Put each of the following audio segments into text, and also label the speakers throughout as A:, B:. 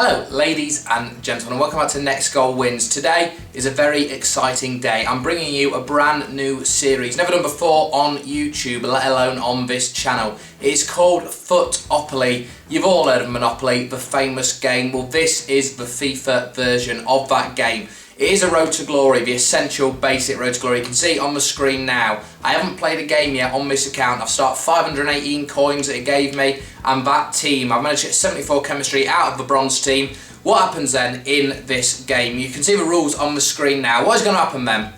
A: Hello ladies and gentlemen, and welcome back to Next Goal Wins. Today is a very exciting day. I'm bringing you a brand new series, never done before on YouTube, let alone on this channel. It's called FUT-OPOLY. You've all heard of Monopoly, the famous game. Well, this is the FIFA version of that game. It is a road to glory, the essential basic road to glory. You can see it on the screen now. I haven't played a game yet on this account. I've started 518 coins that it gave me, and that team, I've managed to get 74 chemistry out of the bronze team. What happens then in this game? You can see the rules on the screen now. What is going to happen then?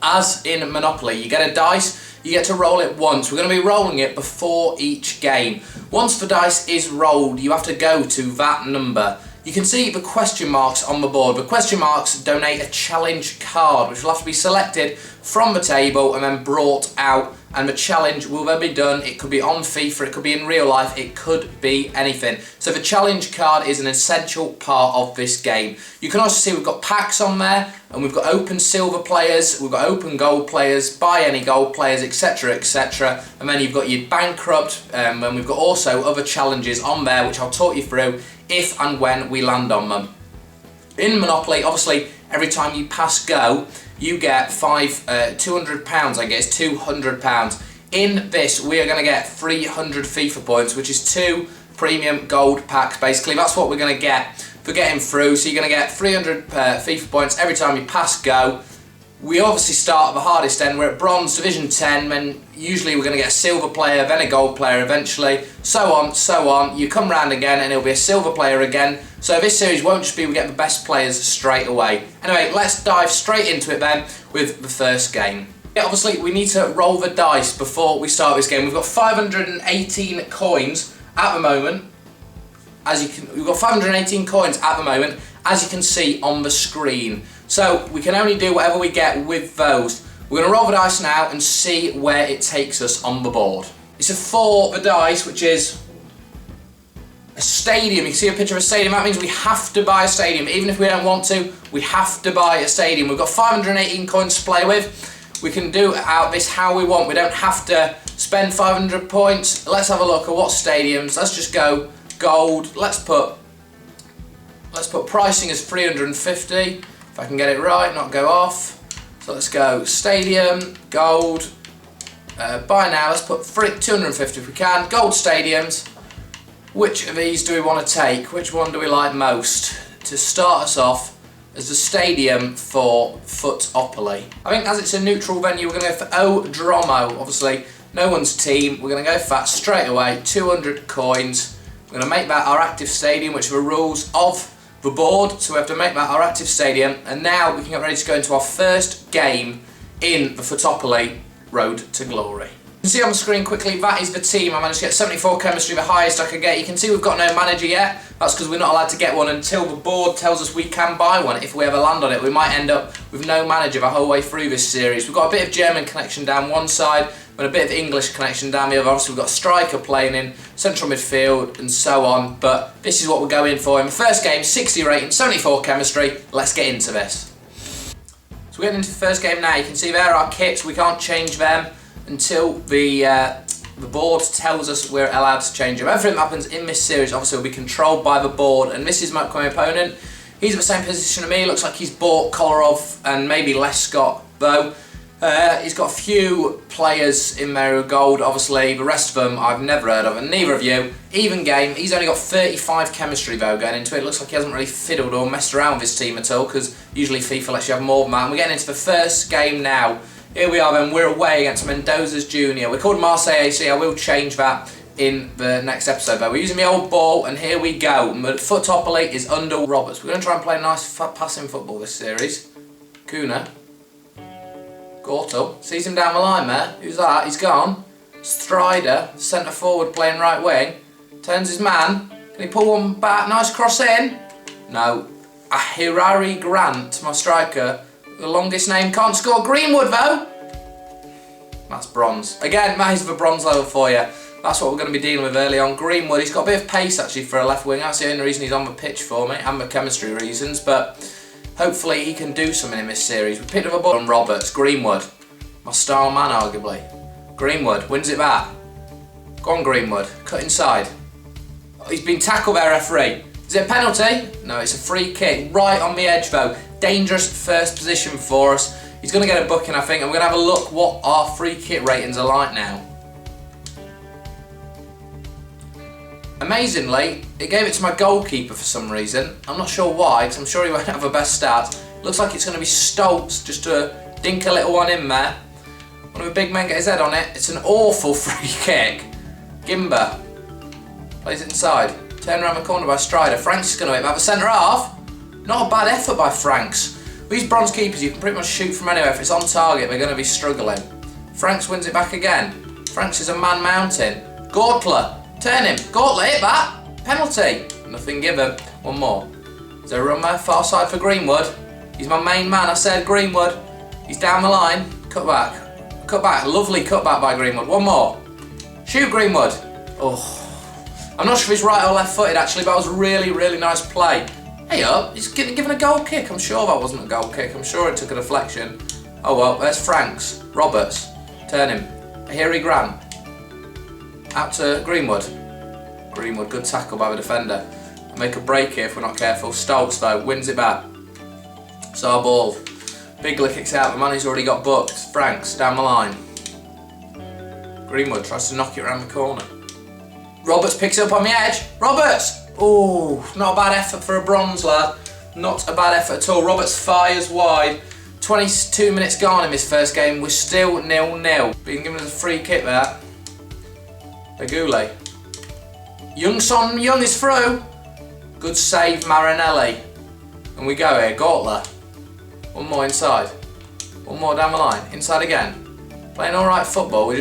A: As in Monopoly, you get a dice, you get to roll it once. We're going to be rolling it before each game. Once the dice is rolled, you have to go to that number. You can see the question marks on the board. The question marks donate a challenge card, which will have to be selected from the table and then brought out, and the challenge will then be done. It could be on FIFA, it could be in real life, it could be anything. So the challenge card is an essential part of this game. You can also see we've got packs on there, and we've got open silver players, we've got open gold players, buy any gold players, etc, etc. And then you've got your bankrupt, and we've got also other challenges on there, which I'll talk you through if and when we land on them. In Monopoly, obviously, every time you pass go, you get £200, I guess, £200. In this, we are going to get 300 FIFA points, which is 2 premium gold packs, basically. That's what we're going to get for getting through. So you're going to get 300 FIFA points every time you pass go. We obviously start at the hardest end. We're at bronze, division 10, then usually we're going to get a silver player, then a gold player eventually, so on, so on. You come round again and it'll be a silver player again. So this series won't just be we get the best players straight away. Anyway, let's dive straight into it then with the first game. Yeah, obviously we need to roll the dice before we start this game. We've got 518 coins at the moment. We've got 518 coins at the moment, as you can see on the screen. So we can only do whatever we get with those. We're going to roll the dice now and see where it takes us on the board. It's a 4 the dice, which is a stadium. You can see a picture of a stadium. That means we have to buy a stadium. Even if we don't want to, we have to buy a stadium. We've got 518 coins to play with. We can do out this how we want. We don't have to spend 500 points. Let's have a look at what stadiums. Let's just go gold. Let's put pricing as 350. If I can get it right, not go off. So let's go stadium, gold, buy now, let's put 250 if we can. Gold stadiums. Which of these do we want to take? Which one do we like most to start us off as the stadium for FUT-OPOLY? I think as it's a neutral venue, we're going to go for Odromo. Obviously, no one's team. We're going to go for that straight away. 200 coins. We're going to make that our active stadium, which are the rules of the board, so we have to make that our active stadium, and now we can get ready to go into our first game in the FUT-OPOLY Road to Glory. You can see on the screen quickly, that is the team. I managed to get 74 chemistry, the highest I could get. You can see we've got no manager yet. That's because we're not allowed to get one until the board tells us we can buy one. If we ever land on it, we might end up with no manager the whole way through this series. We've got a bit of German connection down one side, and a bit of English connection down the other. Obviously we've got a striker playing in central midfield and so on, but this is what we're going for. In the first game, 60 rating, 74 chemistry. Let's get into this. So we're getting into the first game now. You can see there are our kits. We can't change them until the board tells us we're allowed to change them. Everything that happens in this series obviously will be controlled by the board, and this is my upcoming opponent. He's at the same position as me. Looks like he's bought Kolarov and maybe Lescott though. He's got a few players in there who are gold, obviously. The rest of them I've never heard of, and neither of you. Even game. He's only got 35 chemistry though going into it. Looks like he hasn't really fiddled or messed around with his team at all, because usually FIFA lets you have more than that. And we're getting into the first game now. Here we are then. We're away against Mendoza's Junior. We're called Marseille AC. I will change that in the next episode though. We're using the old ball, and here we go. FUT-OPOLY is under Roberts. We're going to try and play nice passing football this series. Kuna. Gorto, sees him down the line there. Who's that? He's gone. Strider, centre forward playing right wing. Turns his man. Can he pull one back? Nice cross in. No. Ahirari Grant, my striker. The longest name can't score. Greenwood though. That's bronze. Again, that is the bronze level for you. That's what we're going to be dealing with early on. Greenwood, he's got a bit of pace actually for a left wing. That's the only reason he's on the pitch for me, and the chemistry reasons, but hopefully he can do something in this series. We picked up a ball on Roberts. Greenwood, my star man arguably. Greenwood wins it back. Go on Greenwood, cut inside. Oh, he's been tackled there, referee. Is it a penalty? No, it's a free kick. Right on the edge though. Dangerous first position for us. He's going to get a booking, I think, and we're going to have a look what our free kick ratings are like now. Amazingly, it gave it to my goalkeeper for some reason. I'm not sure why, because I'm sure he won't have the best start. Looks like it's going to be Stoltz, just to dink a little one in there. One of the big men get his head on it. It's an awful free kick. Gimba plays it inside. Turned around the corner by Strider. Franks is going to hit that. The centre half. Not a bad effort by Franks. These bronze keepers, you can pretty much shoot from anywhere. If it's on target, they're going to be struggling. Franks wins it back again. Franks is a man mountain. Gortler. Turn him. Gortler, hit that. Penalty. Nothing given. One more. Is there a run there? Far side for Greenwood. He's my main man. I said Greenwood. He's down the line. Cut back. Cut back. Lovely cut back by Greenwood. One more. Shoot Greenwood. Oh. I'm not sure if he's right or left footed actually, but that was a really, really nice play. Hey up, he's given a goal kick. I'm sure that wasn't a goal kick. I'm sure it took a deflection. Oh well, there's Franks. Roberts. Turn him. Here he Grant. Out to Greenwood. Greenwood, good tackle by the defender. Make a break here if we're not careful. Stoltz though, wins it back. It's our ball. Bigler kicks out, the man who's already got booked. Franks, down the line. Greenwood tries to knock it around the corner. Roberts picks it up on the edge. Roberts! Oh, not a bad effort for a bronze lad. Not a bad effort at all. Roberts fires wide. 22 minutes gone in this first game. We're still 0-0. Being given us a free kick there. Agule. Young Young is through. Good save, Marinelli. And we go here. Gortler. One more inside. One more down the line. Inside again. Playing alright football. We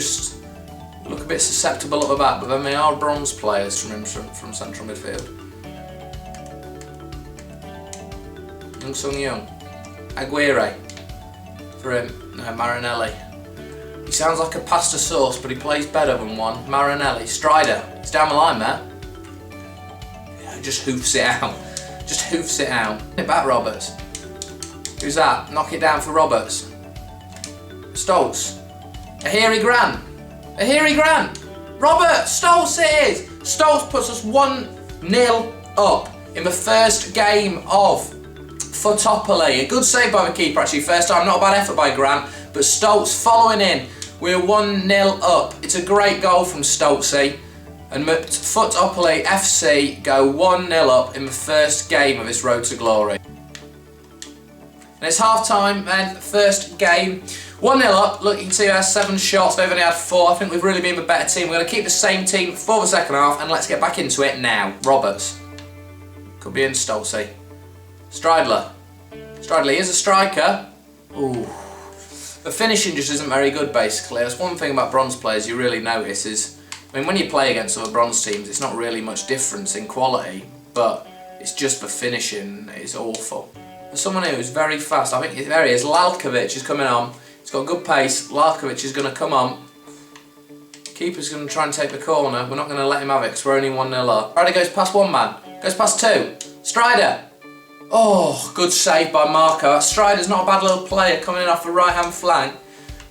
A: look a bit susceptible at the back, but then they are bronze players from central midfield. Young. Aguirre. For him. No, Marinelli. He sounds like a pasta sauce, but he plays better than one. Marinelli. Strider. He's down the line there. Yeah, just hoofs it out. Just hoofs it out. Hit back, Roberts. Who's that? Knock it down for Roberts. Stoltz. Ahiri Grant. Ahiri Grant. Roberts. Stoltz it is. Stoltz puts us 1-0 up in the first game of FUT-OPOLY. A good save by the keeper actually, first time. Not a bad effort by Grant, but Stoltz following in. We're 1-0 up. It's a great goal from Stoltzy. And FUT-OPOLY FC go 1-0 up in the first game of this road to glory. And it's half time then, first game. 1-0 up, look, you can see there 7 shots, they've only had 4. I think we've really been the better team. We're going to keep the same team for the second half, and let's get back into it now. Roberts. Could be in Stoltzy. Stridler. Stridler is a striker. Ooh. The finishing just isn't very good, basically. That's one thing about bronze players you really notice is, I mean, when you play against other bronze teams, it's not really much difference in quality, but it's just the finishing is awful. There's someone who's very fast. I think there he is. Lalkovic is coming on. He's got good pace. Lalkovic is going to come on. Keeper's going to try and take the corner. We're not going to let him have it because we're only 1-0 up. Strider goes past one man. Goes past two. Strider. Oh, good save by Marco. Strider's not a bad little player coming in off the right hand flank.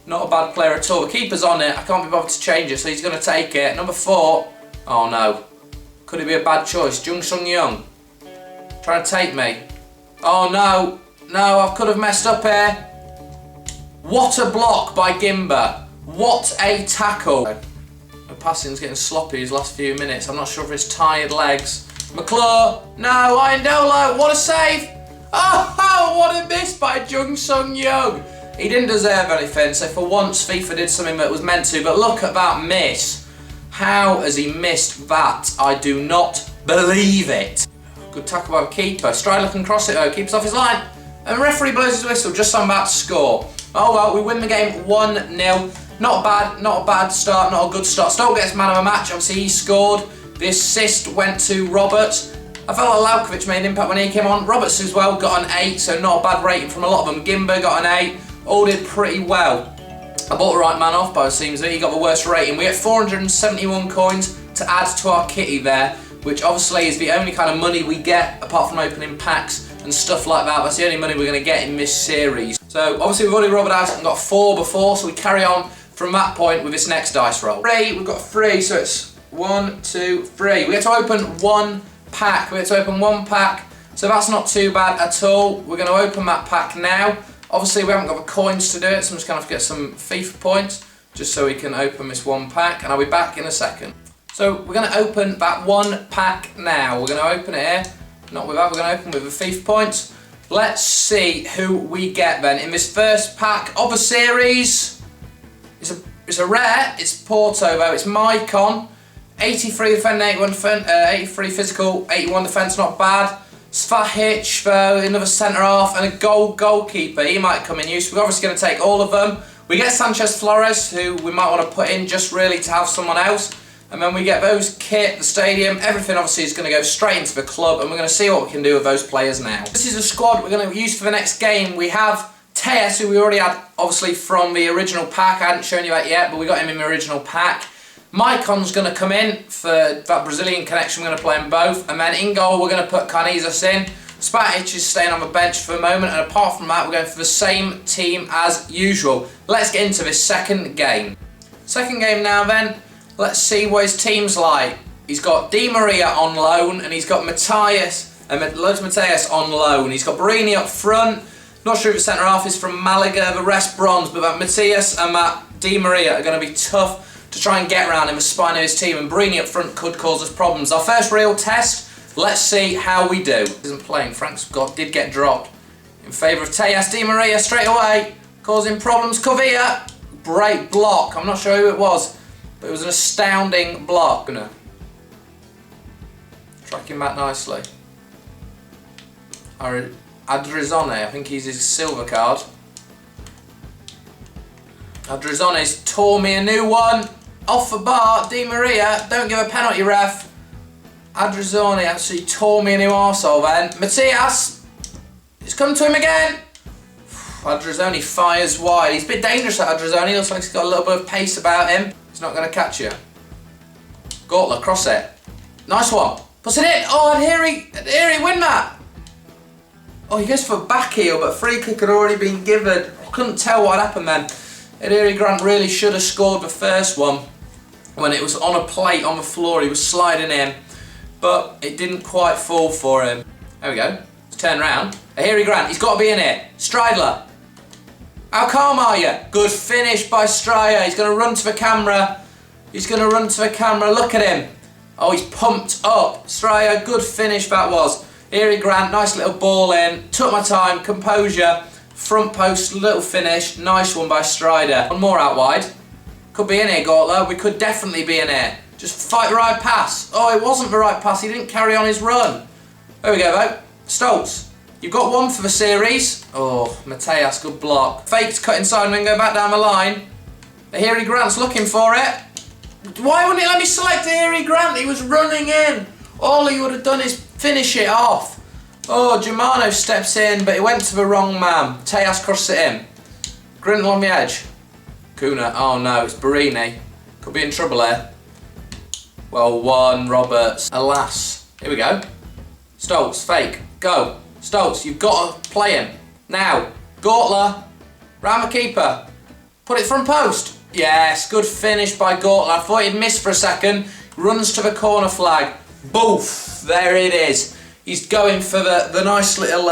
A: Not a bad player at all. The keeper's on it. I can't be bothered to change it, so he's going to take it. Number 4. Oh no. Could it be a bad choice? Young. Trying to take me. Oh no. No, I could have messed up here. What a block by Gimba. What a tackle. The passing's getting sloppy these last few minutes. I'm not sure if it's tired legs. McClure. No, Iandolo. What a save. Oh, what a miss by Young. He didn't deserve anything, so for once FIFA did something that was meant to, but look at that miss. How has he missed that? I do not believe it. Good tackle by the keeper. Strider can cross it though, keeps off his line. And the referee blows his whistle just so I'm about to score. Oh well, we win the game 1-0. Not a bad start, not a good start. Stoke gets man of the match, obviously he scored. The assist went to Roberts. I felt like Lalkovic made an impact when he came on. Roberts as well got an 8, so not a bad rating from a lot of them. Gimba got an 8. All did pretty well. I bought the right man off by the seams of it. He got the worst rating. We get 471 coins to add to our kitty there, which obviously is the only kind of money we get apart from opening packs and stuff like that. That's the only money we're going to get in this series. So obviously we've already rolled out and got 4 before, so we carry on from that point with this next dice roll. 3, we've got 3, so it's 1, 2, 3. We get to open 1 pack. We have to open one pack, so that's not too bad at all. We're going to open that pack now. Obviously we haven't got the coins to do it, so I'm just going to have to get some FIFA points just so we can open this one pack, and I'll be back in a second. So we're going to open that one pack now. We're going to open it here, not with that, we're going to open with the FIFA points. Let's see who we get then in this first pack of a series. It's a rare, it's Porto though, it's Maicon. 83 defending, 83 physical, 81 defence, not bad. Svahic though, another centre half, and a goalkeeper. He might come in use. We're obviously going to take all of them. We get Sanchez Flores, who we might want to put in just really to have someone else. And then we get those kit, the stadium, everything obviously is going to go straight into the club, and we're going to see what we can do with those players now. This is a squad we're going to use for the next game. We have Tejas, who we already had obviously from the original pack. I hadn't shown you that yet, but we got him in the original pack. Maicon's going to come in for that Brazilian connection. We're going to play them both. And then in goal, we're going to put Canizas in. Svahic is staying on the bench for the moment. And apart from that, we're going for the same team as usual. Let's get into this second game. Second game now then. Let's see what his team's like. He's got Di Maria on loan. And he's got Mateus on loan. He's got Barini up front. Not sure if the centre half is from Malaga. The rest bronze. But that Mateus and that Di Maria are going to be tough to try and get around in the spine of his team, and Barini up front could cause us problems. Our first real test, let's see how we do. Isn't playing, Frank's did get dropped in favour of Tejas. Di Maria straight away, causing problems. Covilla, great block. I'm not sure who it was, but it was an astounding block. Gonna track him back nicely. Adrizone, I think he's his silver card. Adrizone's tore me a new one. Off the bar, Di Maria, don't give a penalty, ref. Adrizone actually tore me a new arsehole then. Mateus, it's come to him again. Adrizone fires wide. He's a bit dangerous, that Adrizone. Looks like he's got a little bit of pace about him. He's not going to catch you. Gortler, cross it. Nice one. Puts it in. Oh, and here he win that. Oh, he goes for a back heel, but free kick had already been given. I couldn't tell what happened then. Adiri Grant really should have scored the first one when it was on a plate on the floor. He was sliding in, but it didn't quite fall for him. There we go. Let's turn around. Adiri Grant, he's got to be in it. Stridler. How calm are you? Good finish by Stryer. He's going to run to the camera. He's going to run to the camera. Look at him. Oh, he's pumped up. Stryer, good finish that was. Adiri Grant, nice little ball in. Took my time, composure. Front post, little finish, nice one by Strider. One more out wide. Could be in here, Gortler. We could definitely be in here. Just fight the right pass. Oh, it wasn't the right pass. He didn't carry on his run. There we go, though. Stoltz, you've got one for the series. Oh, Mateus, good block. Fakes cut inside and then go back down the line. Ahiri Grant's looking for it. Why wouldn't he let me select Ahiri Grant? He was running in. All he would have done is finish it off. Oh, Germano steps in, but he went to the wrong man. Tejas crosses it in. Grindle on the edge. Kuna, oh no, it's Barini. Could be in trouble here. Well won, Roberts. Alas. Here we go. Stoltz, fake. Go. Stoltz, you've got to play him. Now. Gortler. Round the keeper. Put it front post. Yes, good finish by Gortler. I thought he'd missed for a second. Runs to the corner flag. Boof. There it is. He's going for the nice little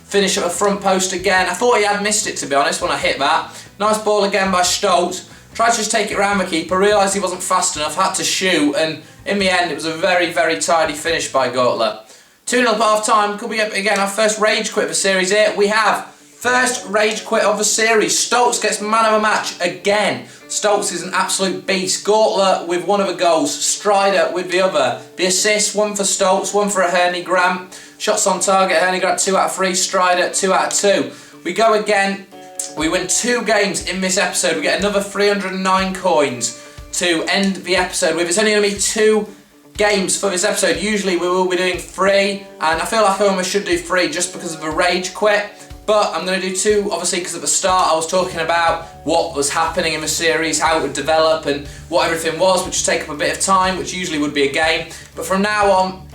A: finish at the front post again. I thought he had missed it, to be honest, when I hit that. Nice ball again by Stoltz. Tried to just take it round the keeper, realised he wasn't fast enough, had to shoot, and in the end it was a very, very tidy finish by Gortler. 2-0 at half time. Could we get again our first rage quit of the series here? We have first rage quit of the series. Stoltz gets man of the match again. Stoltz is an absolute beast. Gortler with one of the goals, Strider with the other. The assists, one for Stoltz, one for Ahiri Grant. Shots on target, Ahiri Grant 2 out of 3, Strider 2 out of 2. We go again. We win 2 games in this episode. We get another 309 coins to end the episode with. It's only going to be 2 games for this episode. Usually we will be doing 3, and I feel like I almost should do 3 just because of the rage quit. But I'm going to do 2, obviously, because at the start I was talking about what was happening in the series, how it would develop and what everything was, which would take up a bit of time, which usually would be a game. But from now on,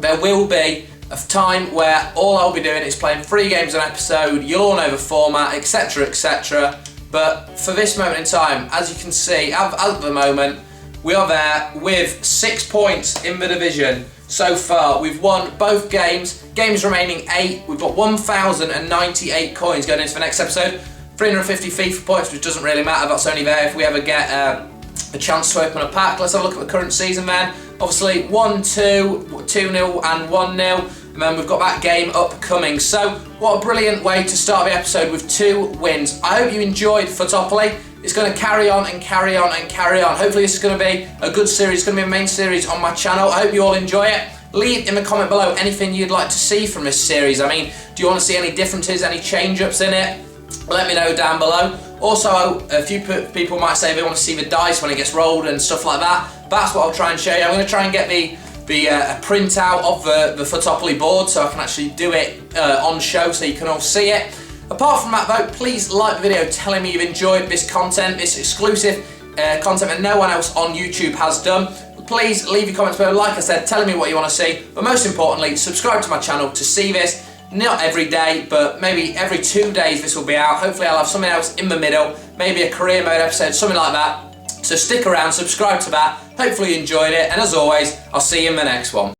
A: there will be a time where all I'll be doing is playing 3 games an episode. You'll all know the format, etc, etc. But for this moment in time, as you can see, at the moment, we are there with 6 points in the division. so far. We've won both games. Games remaining 8. We've got 1,098 coins going into the next episode. 350 FIFA points, which doesn't really matter. That's only there if we ever get a chance to open a pack. Let's have a look at the current season then. Obviously 1-2, 2-0 and 1-0. And then we've got that game upcoming. So what a brilliant way to start the episode with 2 wins. I hope you enjoyed FUT-OPOLY. It's going to carry on and carry on and carry on. Hopefully this is going to be a good series. It's going to be a main series on my channel. I hope you all enjoy it. Leave in the comment below anything you'd like to see from this series. I mean, do you want to see any differences, any change-ups in it? Let me know down below. Also, a few people might say they want to see the dice when it gets rolled and stuff like that. That's what I'll try and show you. I'm going to try and get the printout of the FUT-OPOLY board so I can actually do it on show so you can all see it. Apart from that though, please like the video telling me you've enjoyed this content, this exclusive content that no one else on YouTube has done. Please leave your comments below, like I said, telling me what you want to see. But most importantly, subscribe to my channel to see this. Not every day, but maybe every 2 days this will be out. Hopefully I'll have something else in the middle, maybe a career mode episode, something like that. So stick around, subscribe to that. Hopefully you enjoyed it, and as always, I'll see you in the next one.